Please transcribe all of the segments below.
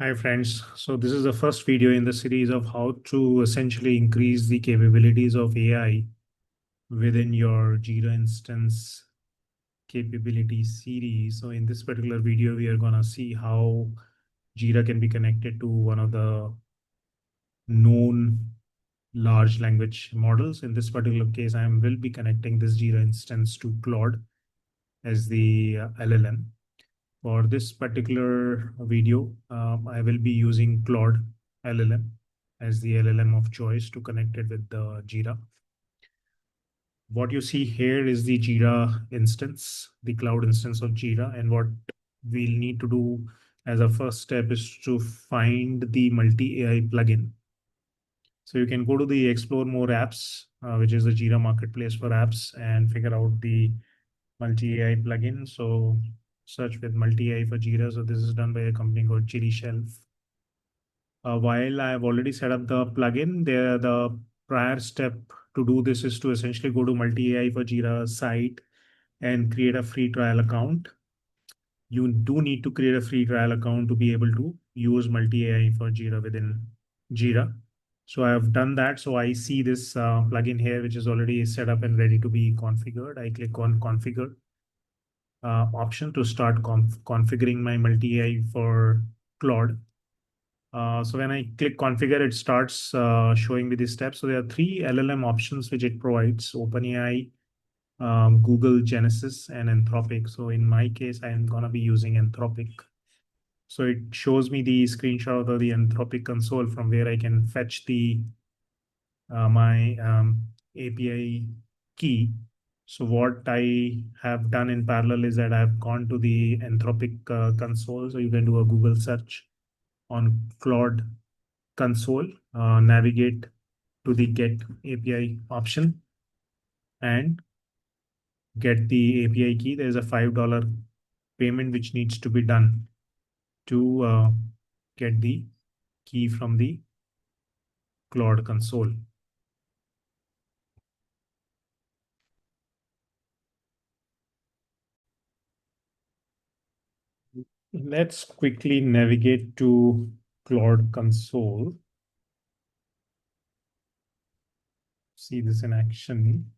Hi friends. So this is the first video in the series of how to essentially increase the capabilities of AI within your JIRA instance capability series. So in this particular video, we are going to see how JIRA can be connected to one of the known large language models. In this particular case, will be connecting this JIRA instance to Claude as the LLM. For this particular video, I will be using Claude LLM as the LLM of choice to connect it with the JIRA. What you see here is the JIRA instance, the cloud instance of JIRA. And what we'll need to do as a first step is to find the multi-AI plugin. So you can go to the Explore More Apps, which is the JIRA marketplace for apps, and figure out the multi-AI plugin. So search with multi-AI for JIRA. So this is done by a company called Chili Shelf. While I've already set up the plugin, the prior step to do this is to essentially go to multi-AI for JIRA site and create a free trial account. You do need to create a free trial account to be able to use multi-AI for JIRA within JIRA. So I have done that. So I see this plugin here, which is already set up and ready to be configured. I click on configure option to start configuring my multi-AI for Claude. So when I click configure, it starts showing me the steps. So there are three LLM options which it provides: OpenAI, Google Genesis, and Anthropic. So in my case, I'm gonna be using Anthropic. So it shows me the screenshot of the Anthropic console from where I can fetch the my API key. So what I have done in parallel is that I've gone to the Anthropic console. So you can do a Google search on Claude console, navigate to the get API option and get the API key. There's a $5 payment which needs to be done to get the key from the Claude console. Let's quickly navigate to Claude console. See this in action.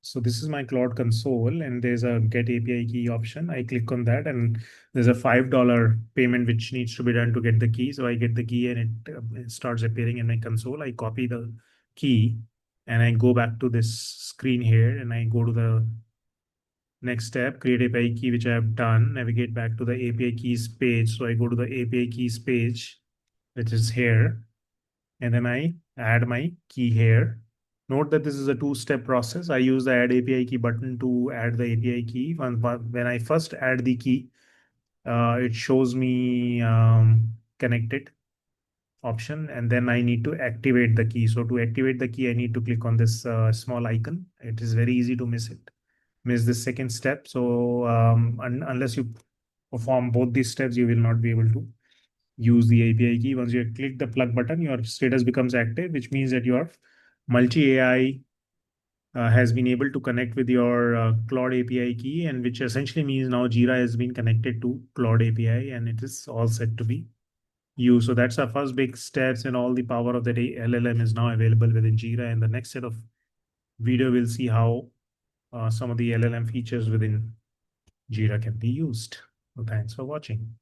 So this is my Claude console and there's a get API key option. I click on that and there's a $5 payment which needs to be done to get the key. So I get the key and it starts appearing in my console. I copy the key and I go back to this screen here and I go to the next step, create API key, which I have done, navigate back to the API keys page. So I go to the API keys page, which is here, and then I add my key here. Note that this is a two-step process. I use the add API key button to add the API key. When I first add the key, it shows me connected option, and then I need to activate the key. So to activate the key, I need to click on this small icon. It is very easy to miss the second step. So unless you perform both these steps, you will not be able to use the API key. Once you click the plug button, your status becomes active, which means that your multi-AI has been able to connect with your Claude API key, and which essentially means now JIRA has been connected to Claude API and it is all set to be used. So that's our first big steps, and all the power of the LLM is now available within JIRA. And the next set of video will see how some of the LLM features within JIRA can be used. So thanks for watching.